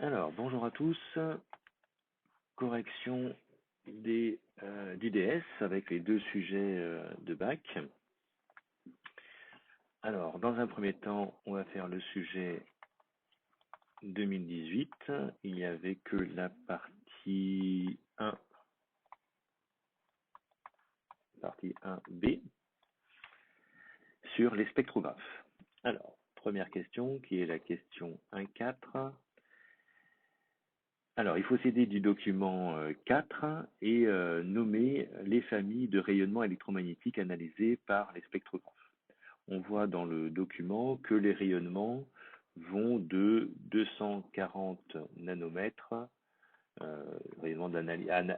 Alors, bonjour à tous. Correction du DS avec les deux sujets de bac. Alors, dans un premier temps, on va faire le sujet 2018. Il n'y avait que la partie 1B, sur les spectrographes. Alors, première question qui est la question 1.4. Alors, il faut s'aider du document 4 et nommer les familles de rayonnement électromagnétique analysées par les spectrographes. On voit dans le document que les rayonnements vont de 240 nanomètres, rayonnement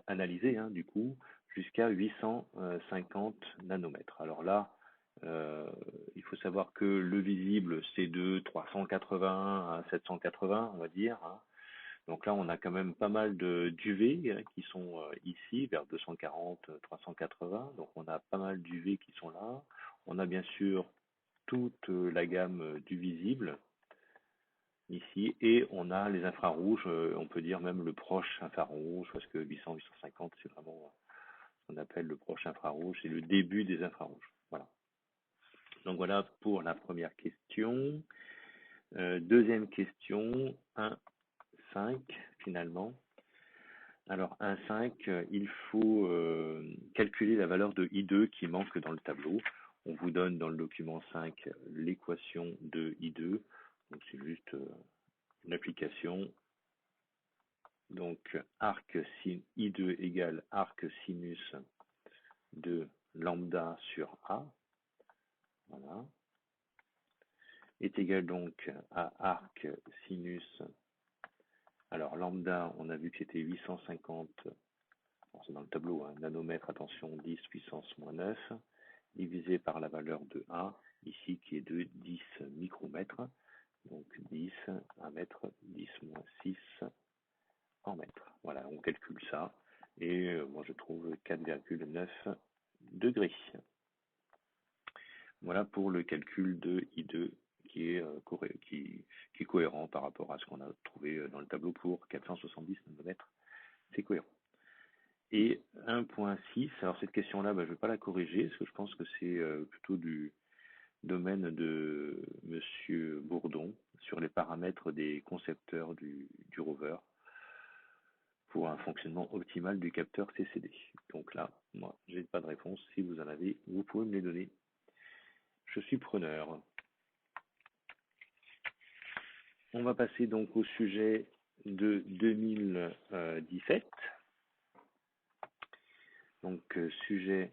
analysé du coup, jusqu'à 850 nanomètres. Alors là, il faut savoir que le visible, c'est de 380 à 780, on va dire. Donc là, on a quand même pas mal d'UV qui sont ici, vers 240, 380. Donc on a pas mal d'UV qui sont là. On a bien sûr toute la gamme du visible ici, et on a les infrarouges, on peut dire même le proche infrarouge, parce que 800-850, c'est vraiment ce qu'on appelle le proche infrarouge, c'est le début des infrarouges. Voilà. Donc voilà pour la première question. Deuxième question, 1.5 finalement. Alors 1.5, il faut calculer la valeur de I2 qui manque dans le tableau. On vous donne dans le document 5 l'équation de I2. Donc c'est juste une application. Donc arc sin I2 égale arc sinus de lambda sur A. Voilà. Est égal donc à arc sinus. Alors lambda, on a vu que c'était 850, c'est dans le tableau, nanomètres, attention, 10 puissance moins 9, divisé par la valeur de A, ici qui est de 10 micromètres. Donc 10, 1 mètre, 10 moins 6 en mètres. Voilà, on calcule ça. Et moi je trouve 4,9 degrés. Voilà pour le calcul de I2 qui est cohérent par rapport à ce qu'on a trouvé dans le tableau pour 470 nanomètres. C'est cohérent. Et 1.6, alors cette question-là, je ne vais pas la corriger, parce que je pense que c'est plutôt du domaine de Monsieur Bourdon sur les paramètres des concepteurs du rover pour un fonctionnement optimal du capteur CCD. Donc là, moi, je n'ai pas de réponse. Si vous en avez, vous pouvez me les donner. Je suis preneur. On va passer donc au sujet de 2017. Donc, sujet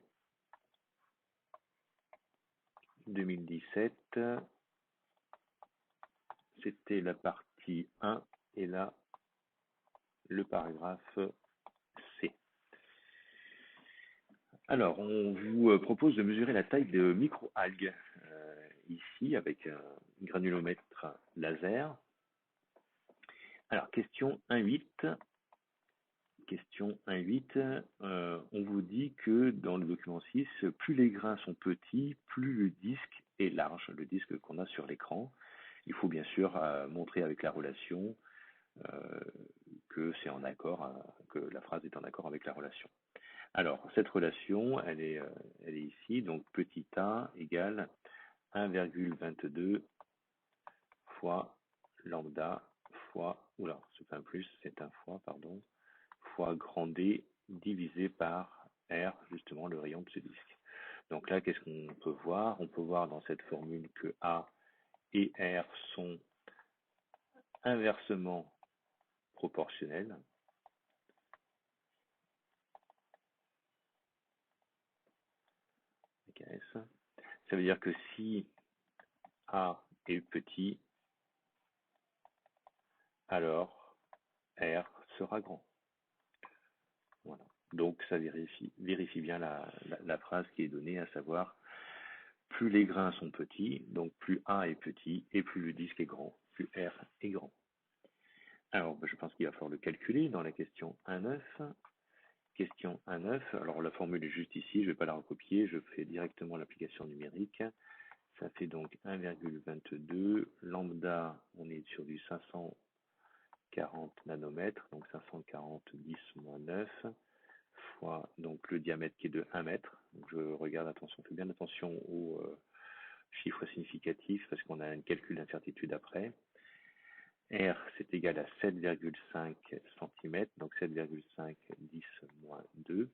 2017, c'était la partie 1 et là, le paragraphe C. Alors, on vous propose de mesurer la taille de microalgues ici avec un granulomètre laser. Alors, question 1.8. Question 1.8, on vous dit que dans le document 6, plus les grains sont petits, plus le disque est large, le disque qu'on a sur l'écran. Il faut bien sûr montrer avec la relation que c'est en accord, que la phrase est en accord avec la relation. Alors, cette relation, elle est ici, donc petit a égale 1,22 fois lambda fois, oula, c'est pas un plus, c'est un fois, pardon, fois grand D divisé par R, justement le rayon de ce disque. Donc là, qu'est-ce qu'on peut voir? On peut voir dans cette formule que A et R sont inversement proportionnels. Ça veut dire que si A est petit, alors R sera grand. Voilà. Donc ça vérifie bien la phrase qui est donnée, à savoir plus les grains sont petits, donc plus A est petit, et plus le disque est grand, plus R est grand. Alors, je pense qu'il va falloir le calculer dans la question 1.9. Question 1.9, alors la formule est juste ici, je ne vais pas la recopier, je fais directement l'application numérique. Ça fait donc 1,22, lambda, on est sur du 500 40 nanomètres, donc 540 10 moins 9, fois donc le diamètre qui est de 1 mètre. Donc je regarde, attention, fais bien attention aux chiffres significatifs parce qu'on a un calcul d'incertitude après. R, c'est égal à 7,5 cm, donc 7,5 10 moins 2.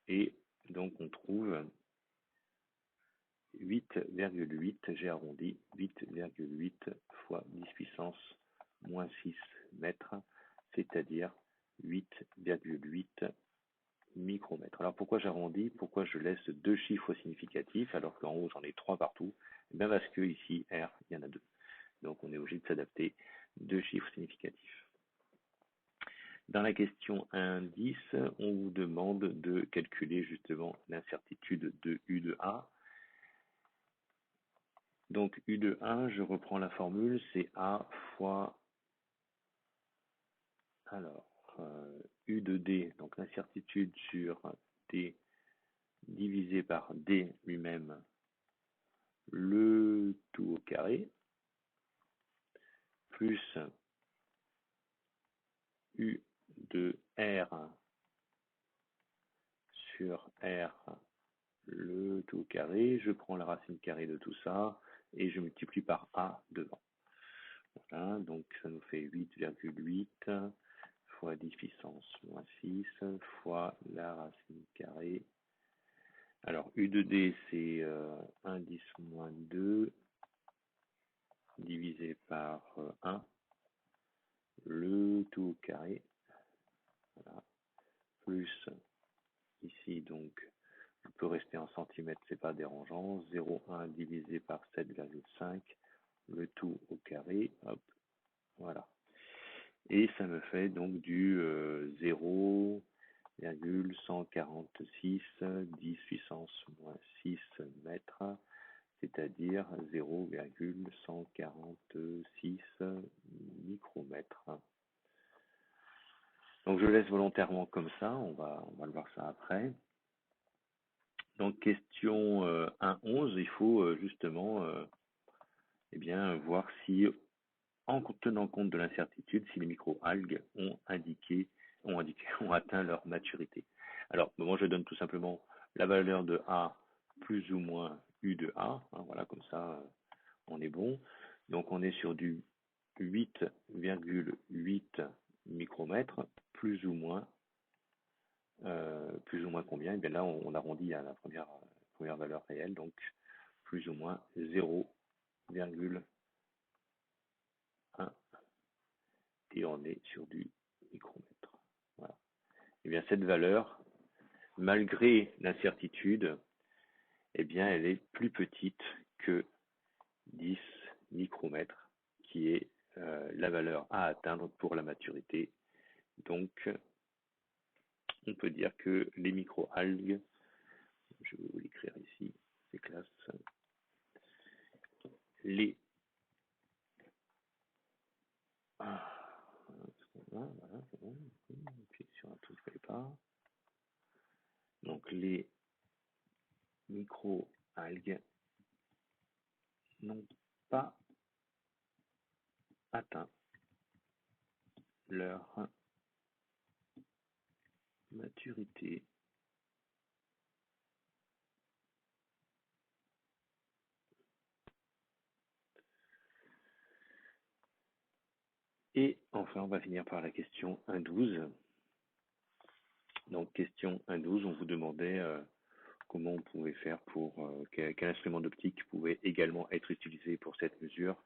Et donc on trouve 8,8, j'ai arrondi, 8,8 fois 10 puissance moins 6 mètres, c'est-à-dire 8,8 micromètres. Alors pourquoi j'arrondis? Pourquoi je laisse deux chiffres significatifs alors qu'en haut j'en ai trois partout? Eh bien parce que ici, R, il y en a deux. Donc on est obligé de s'adapter, deux chiffres significatifs. Dans la question 1.10, on vous demande de calculer justement l'incertitude de U de A. Donc U de A, je reprends la formule, c'est A fois, alors, U de D, donc l'incertitude sur D divisé par D lui-même, le tout au carré, plus U de R sur R, le tout au carré, je prends la racine carrée de tout ça, et je multiplie par A devant. Voilà, donc ça nous fait 8,8 fois 10 puissance moins 6 fois la racine carrée. Alors U de D c'est 1 10 moins 2 divisé par 1, le tout au carré, voilà, plus ici donc je peux rester en centimètres, c'est pas dérangeant, 0,1 divisé par 7,5, le tout au carré, hop, voilà. Et ça me fait donc du 0,146 10 puissance moins 6 mètres, c'est-à-dire 0,146 micromètres. Donc je laisse volontairement comme ça, on va le voir ça après. Donc question 1.11, il faut justement eh bien, voir si, en tenant compte de l'incertitude, si les microalgues ont atteint leur maturité. Alors, moi je donne tout simplement la valeur de A plus ou moins U de A, hein, voilà, comme ça on est bon. Donc on est sur du 8,8 micromètres, plus ou moins combien? Et bien là on arrondit à la première valeur réelle, donc plus ou moins 0,1, et on est sur du micromètre. Voilà. Et bien cette valeur, malgré l'incertitude, eh bien elle est plus petite que 10 micromètres, qui est la valeur à atteindre pour la maturité. Donc on peut dire que les microalgues, je vais vous l'écrire ici, c'est classe, les voilà, c'est bon. Puis sur un truc, il ne fallait pas. Donc les micro-algues n'ont pas atteint leur maturité. Et enfin, on va finir par la question 1.12. Donc question 1.12, on vous demandait comment on pouvait faire pour quel instrument d'optique pouvait également être utilisé pour cette mesure.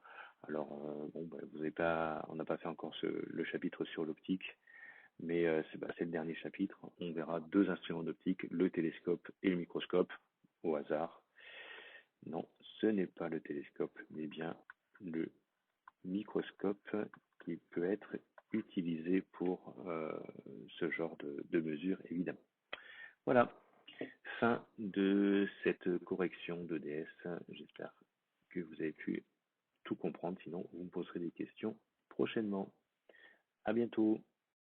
Alors bon, vous avez pas, on n'a pas fait encore le chapitre sur l'optique, mais c'est le dernier chapitre. On verra deux instruments d'optique, le télescope et le microscope, au hasard. Non, ce n'est pas le télescope, mais bien le microscope qui peut être utilisé pour ce genre de mesures, évidemment. Voilà, fin de cette correction d'EDS. J'espère que vous avez pu tout comprendre, sinon vous me poserez des questions prochainement. À bientôt.